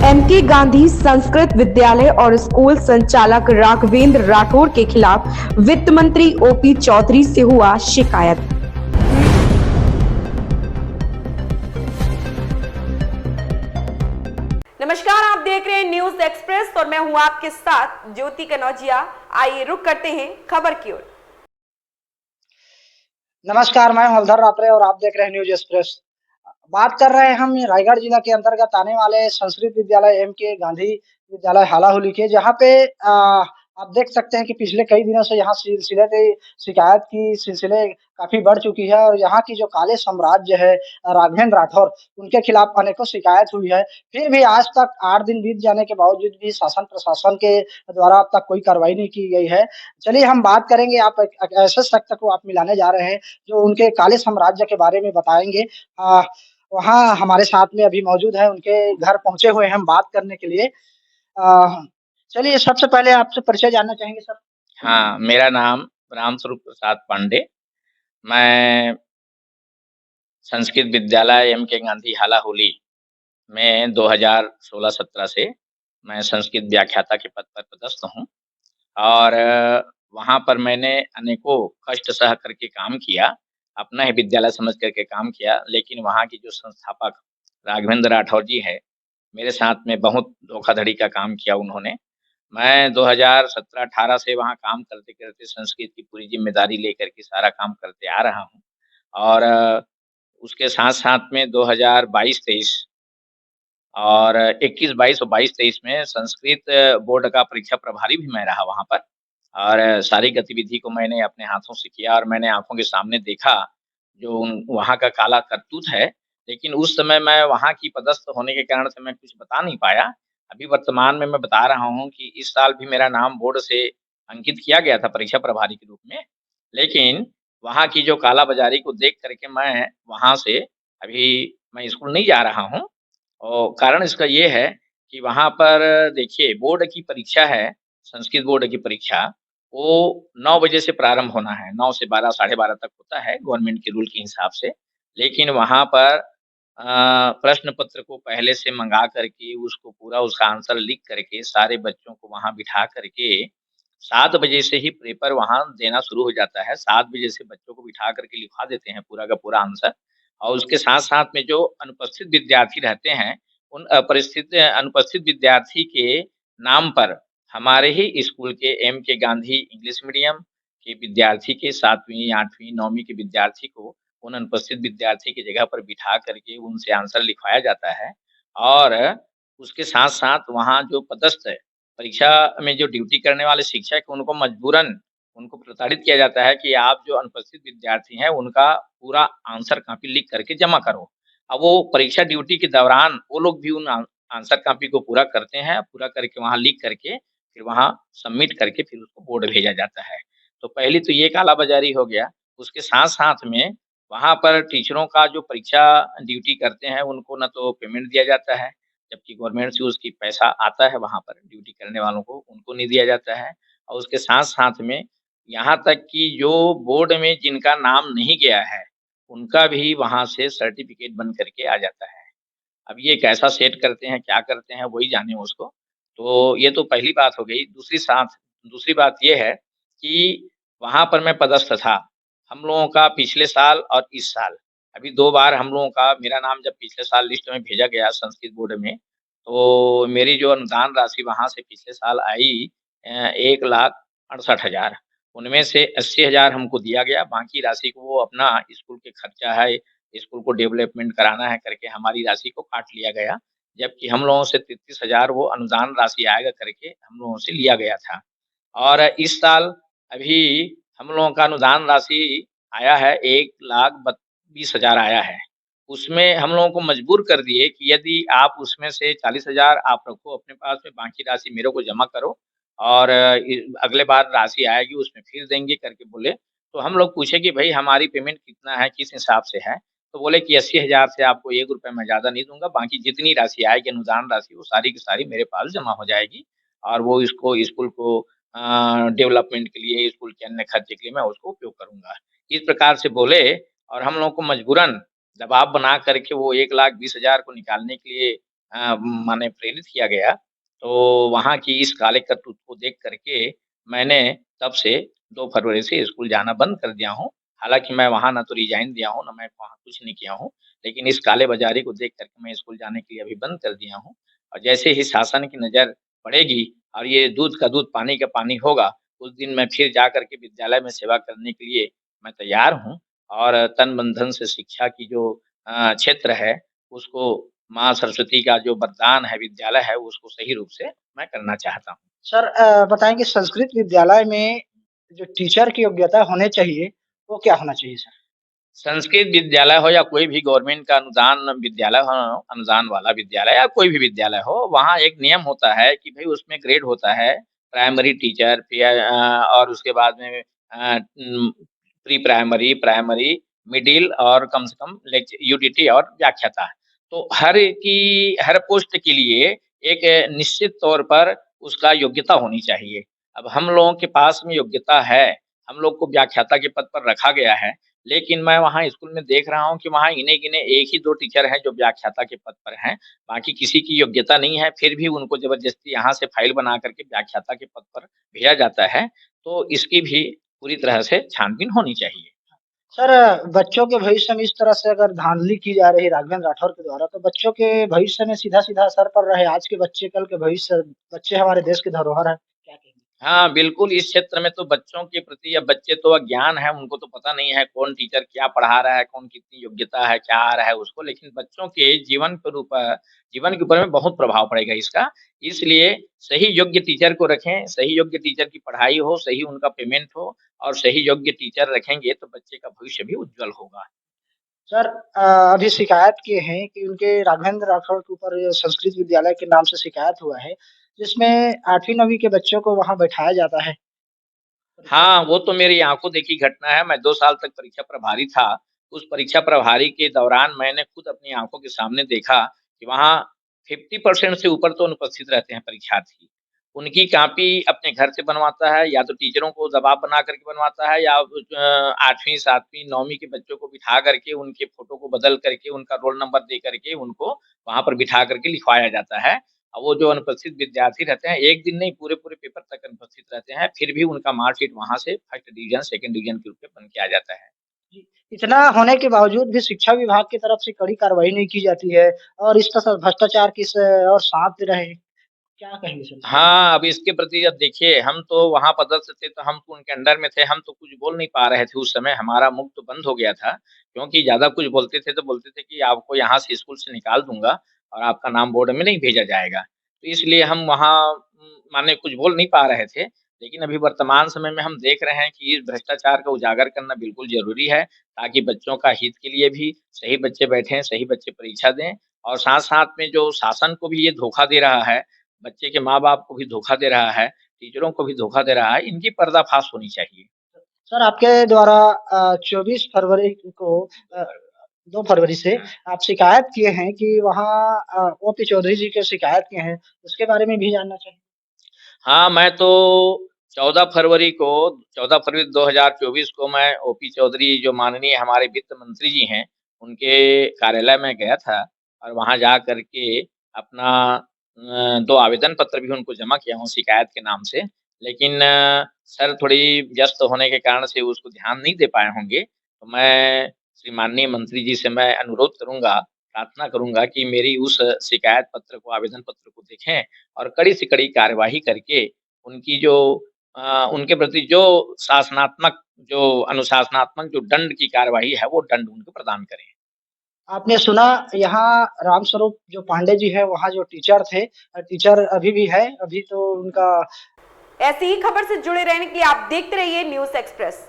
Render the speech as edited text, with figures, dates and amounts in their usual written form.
MK Gandhi Sanskrit विद्यालय और school संचालक राघवेंद्र राठौर के खिलाफ वित्त मंत्री ओपी चौधरी से हुआ शिकायत। नमस्कार, आप देख रहे हैं न्यूज एक्सप्रेस और मैं हूं आपके साथ ज्योति कनौजिया। आइए रुक करते हैं खबर की ओर। नमस्कार, मैं हूं हल्धर रात्रे और आप देख रहे हैं न्यूज एक्सप्रेस। बात कर रहे हैं हम रायगढ़ जिला के अंतर्गत आने वाले संस्कृत विद्यालय एमके गांधी विद्यालय हालाहुली के, जहाँ पे आप देख सकते हैं कि पिछले कई दिनों से यहाँ सिलसिले की शिकायत की सिलसिले काफी बढ़ चुकी है और यहाँ की जो काले साम्राज्य है राघवेंद्र राठौर, उनके खिलाफ अनेकों शिकायत हुई है। फिर भी आज तक 8 दिन बीत जाने के बावजूद भी शासन प्रशासन के द्वारा अब तक कोई कार्रवाई नहीं की गई है। चलिए हम बात करेंगे, आप एक ऐसे शख्स को आप मिलाने जा रहे हैं जो उनके काले साम्राज्य के बारे में बताएंगे। वहाँ हमारे साथ में अभी मौजूद है, उनके घर पहुँचे हुए हैं हम बात करने के लिए। चलिए सबसे पहले आपसे परिचय जानना चाहेंगे सर। हाँ, मेरा नाम रामस्वरूप प्रसाद पांडे। मैं संस्कृत विद्यालय एमके गांधी हालाहुली में 2016-17 से मैं संस्कृत व्याख्याता के पद पर पदस्थ हूँ और वहाँ पर मैंने अनेकों कष्ट सह करके काम किया, अपना ही विद्यालय समझ करके काम किया। लेकिन वहाँ की जो संस्थापक राघवेंद्र राठौर जी हैं, मेरे साथ में बहुत धोखाधड़ी का काम किया उन्होंने। मैं 2017-18 से वहाँ काम करते-करते संस्कृत की पूरी ज़िम्मेदारी लेकर के सारा काम करते आ रहा हूँ और उसके साथ-साथ में 2022-23 और 21-22 और 22-23 में संस्कृत बोर्ड का परीक्षा प्रभारी भी मैं रहा वहाँ पर और सारी गतिविधि को मैंने अपने हाथों से किया और मैंने आँखों के सामने देखा जो वहाँ का काला करतूत है। लेकिन उस समय मैं वहाँ की पदस्थ होने के कारण से मैं कुछ बता नहीं पाया। अभी वर्तमान में मैं बता रहा हूँ कि इस साल भी मेरा नाम बोर्ड से अंकित किया गया था परीक्षा प्रभारी के रूप में। लेकिन वहाँ की जो कालाबाज़ारी को देख कर के मैं वहाँ से अभी मैं स्कूल नहीं जा रहा हूँ। और कारण इसका ये है कि वहाँ पर देखिए बोर्ड की परीक्षा है, संस्कृत बोर्ड की परीक्षा, वो 9 बजे से प्रारंभ होना है, 9 से 12 साढ़े 12 तक होता है गवर्नमेंट के रूल के हिसाब से। लेकिन वहाँ पर प्रश्न पत्र को पहले से मँगा करके उसको पूरा उसका आंसर लिख करके सारे बच्चों को वहाँ बिठा करके 7 बजे से ही पेपर वहाँ देना शुरू हो जाता है। 7 बजे से बच्चों को बिठा करके लिखवा देते हैं पूरा का पूरा आंसर और उसके साथ-साथ में जो अनुपस्थित विद्यार्थी रहते हैं, उन अनुपस्थित विद्यार्थी के नाम पर हमारे ही स्कूल के एमके गांधी इंग्लिश मीडियम के विद्यार्थी के 7वीं, 8वीं, 9वीं के विद्यार्थी को उन अनुपस्थित विद्यार्थी की जगह पर बिठा करके उनसे आंसर लिखवाया जाता है और उसके साथ-साथ वहाँ जो पदस्थ है, परीक्षा में जो ड्यूटी करने वाले शिक्षक उनको मजबूरन उनको प्रताड़ित किया जाता है कि आप जो अनुपस्थित विद्यार्थी हैं, उनका पूरा आंसर कॉपी लिख करके जमा करो। अब वो परीक्षा ड्यूटी के दौरान वो लोग भी उन आंसर कॉपी को पूरा करते हैं, पूरा करके वहाँ लिख करके फिर वहाँ सबमिट करके फिर उसको बोर्ड भेजा जाता है। तो पहली तो ये कालाबाज़ारी हो गया, उसके साथ-साथ में वहाँ पर टीचरों का जो परीक्षा ड्यूटी करते हैं, उनको ना तो पेमेंट दिया जाता है, जबकि गवर्नमेंट से उसकी पैसा आता है वहाँ पर ड्यूटी करने वालों को, उनको नहीं दिया जाता है और उसके साथ-साथ में यहाँ तक कि जो बोर्ड में जिनका नाम नहीं गया है, उनका भी वहाँ से सर्टिफ़िकेट बन कर के आ जाता है। अब ये कैसा सेट करते हैं, क्या करते हैं, वही जाने उसको। तो ये तो पहली बात हो गई। दूसरी बात ये है कि वहाँ पर मैं पदस्थ था। हम लोगों का पिछले साल और इस साल, अभी 2 बार हम लोगों का मेरा नाम जब पिछले साल लिस्ट में भेजा गया संस्कृत बोर्ड में, तो मेरी जो अनुदान राशि वहाँ से पिछले साल आई 1,68,000 उनमें से 80,000 हमको दिया गया, बाकी राशि को वो अपना स्कूल के खर्चा है, स्कूल को डेवलपमेंट कराना है करके हमारी राशि को काट लिया गया। जबकि हम लोगों से 33,000 वो अनुदान राशि आएगा करके हम लोगों से लिया गया था। और इस साल अभी हम लोगों का अनुदान राशि आया है 1,20,000 आया है। उसमें हम लोगों को मजबूर कर दिए कि यदि आप उसमें से 40,000 आप रखो अपने पास में, बाकी राशि मेरे को जमा करो और अगले बार राशि आएगी उसमें फिर देंगे करके बोले। तो हम लोग पूछे कि भई हमारी पेमेंट कितना है, किस हिसाब से है? तो बोले कि 80,000 से आपको ₹1 मैं ज़्यादा नहीं दूँगा, बाकी जितनी राशि आएगी अनुदान राशि वो सारी की सारी मेरे पास जमा हो जाएगी और वो इसको स्कूल को डेवलपमेंट के लिए, स्कूल के अन्य खर्चे के लिए मैं उसको उपयोग करूँगा। इस प्रकार से बोले और हम लोगों को मजबूरन दबाव बना करके वो 1,20,000 को निकालने के लिए माने प्रेरित किया गया। तो वहाँ की इस काले करतूत को देख कर के मैंने तब से 2 फरवरी से स्कूल जाना बंद कर दिया हूँ। हालाँकि मैं वहाँ ना तो रिज़ाइन दिया हूँ, ना मैं वहाँ कुछ नहीं किया हूँ। लेकिन इस काले-बाज़ारी को देख कर के मैं स्कूल जाने के लिए अभी बंद कर दिया हूँ। और जैसे ही शासन की नज़र पड़ेगी और ये दूध का दूध, पानी का पानी होगा, उस दिन मैं फिर जा कर के विद्यालय में सेवा करने के लिए मैं तैयार हूँ। और तन, मन, धन से शिक्षा की जो क्षेत्र है, उसको माँ सरस्वती का जो वरदान है, विद्यालय है, उसको सही रूप से मैं करना चाहता हूँ। सर बताएँ कि संस्कृत विद्यालय में जो टीचर की योग्यता होनी चाहिए, वो क्या होना चाहिए सर? संस्कृत विद्यालय हो या कोई भी गवर्नमेंट का अनुदान विद्यालय हो, अनुदान वाला विद्यालय या कोई भी विद्यालय हो, वहाँ एक नियम होता है कि भई उसमें ग्रेड होता है, प्राइमरी टीचर फिर और उसके बाद में प्री प्राइमरी, प्राइमरी, मिडिल और कम से कम यूटीटी और व्याख्याता। तो हर पोस्ट के लिए एक निश्चित तौर पर उसका योग्यता होनी चाहिए। अब हम लोगों के पास में योग्यता है, हम लोग को व्याख्याता के पद पर रखा गया है, लेकिन मैं वहाँ स्कूल में देख रहा हूँ कि वहाँ गिने-गिने 1 ही 2 टीचर हैं जो व्याख्याता के पद पर हैं, बाकी किसी की योग्यता नहीं है, फिर भी उनको ज़बरदस्ती यहाँ से फाइल बना कर के व्याख्याता के पद पर भेजा जाता है, तो इसकी भी पूरी तरह से छानबीन होनी चाहिए। सर बच्चों के भविष्य में इस तरह से अगर धांधली की जा रही है राघवेंद्र राठौर के द्वारा, तो बच्चों के भविष्य में सीधा-सीधा असर पड़ रहा है। आज के बच्चे, कल के भविष्य बच्चे हमारे देश की धरोहर है। क्या कहेंगे? हाँ, बिल्कुल, इस क्षेत्र में तो बच्चों के प्रति अब बच्चे तो अज्ञान हैं, उनको तो पता नहीं है कौन टीचर क्या पढ़ा रहा है, कौन कितनी योग्यता है, क्या आ रहा है उसको, लेकिन बच्चों के जीवन के ऊपर में बहुत प्रभाव पड़ेगा इसका। इसलिए सही योग्य टीचर को रखें, सही योग्य टीचर की पढ़ाई हो, सही उनका पेमेंट हो और सही योग्य टीचर रखेंगे तो बच्चे का भविष्य भी उज्ज्वल होगा। सर अभी शिकायत किए हैं कि उनके राघवेंद्र राठौर के ऊपर संस्कृत विद्यालय के नाम से शिकायत हुआ है, जिसमें 8वीं 9वीं के बच्चों को वहाँ बैठाया जाता है परीक्षा हाँ, देने। वो तो मेरी आँखों देखी घटना है। मैं 2 साल तक परीक्षा प्रभारी था। उस परीक्षा प्रभारी के दौरान मैंने खुद अपनी आँखों के सामने देखा कि वहाँ 50% से ऊपर तो अनुपस्थित रहते हैं परीक्षार्थी। उनकी कॉपी अपने घर से बनवाता है या तो टीचरों को दबाव बना कर के बनवाता है या 8वीं, 7वीं, 9वीं के बच्चों को बिठा कर के उनके फ़ोटो को बदल करके, उनका रोल नंबर दे करके उनको वहाँ पर बिठा कर के लिखवाया जाता है। वो जो अनुपस्थित विद्यार्थी रहते हैं, 1 दिन नहीं पूरे-पूरे पेपर तक अनुपस्थित रहते हैं, फिर भी उनका मार्कशीट वहाँ से फर्स्ट डिवीज़न, सेकंड डिवीज़न के रूप में बन के आ जाता है। जी, इतना होने के बावजूद भी शिक्षा विभाग की तरफ से कड़ी कार्रवाई नहीं की जाती है और इस तरह भ्रष्टाचार किस और साथ रहे। क्या कहेंगे सर इसके बारे हाँ, अब इसके प्रति अब देखिए हम तो वहाँ पदस्थ थे, तो हम तो उनके अंडर में थे, हम तो कुछ बोल नहीं पा रहे थे उस समय, हमारा मुँह तो बंद हो गया था, क्योंकि ज़्यादा कुछ बोलते थे तो बोलते थे कि आपको यहाँ से स्कूल से निकाल दूँगा और आपका नाम बोर्ड में नहीं भेजा जाएगा। तो इसलिए हम वहाँ माने कुछ बोल नहीं पा रहे थे, लेकिन अभी वर्तमान समय में हम देख रहे हैं कि इस भ्रष्टाचार को उजागर करना बिल्कुल ज़रूरी है, ताकि बच्चों का हित के लिए भी सही बच्चे बैठें, सही बच्चे परीक्षा दें और साथ-साथ में जो शासन को भी ये धोखा दे रहा है, बच्चे के माँ-बाप को भी धोखा दे रहा है, टीचरों को भी धोखा दे रहा है, इनकी पर्दाफ़ाश होनी चाहिए। में? सर आपके द्वारा 24 फरवरी को 2 फरवरी से हुँ। आप शिकायत किए हैं कि वहाँ ओपी चौधरी जी के शिकायत किए हैं, उसके बारे में भी जानना चाहेंगे? हाँ, मैं तो 14 फरवरी 2024 को मैं ओपी चौधरी जो माननीय हमारे वित्त मंत्री जी हैं, उनके कार्यालय में गया था और वहाँ जा कर के अपना 2 आवेदन पत्र भी उनको जमा किया हूँ शिकायत के नाम से। लेकिन सर थोड़ी व्यस्त होने के कारण से उसको ध्यान नहीं दे पाए होंगे। तो मैं श्री माननीय मंत्री जी से मैं अनुरोध करूँगा, प्रार्थना करूँगा कि मेरी उस शिकायत पत्र को, आवेदन पत्र को देखें और कड़ी से कड़ी कार्यवाही करके उनकी जो उनके प्रति जो शासनात्मक जो अनुशासनात्मक जो दंड की कार्यवाही है, वो दंड उनको प्रदान करें। आपने सुना यहाँ रामस्वरूप जो पांडे जी हैं, वहाँ जो टीचर थे टीचर अभी भी है, अभी तो उनका ऐसी ही खबर से जुड़े रहने के लिए आप देखते रहिए न्यूज़ एक्सप्रेस।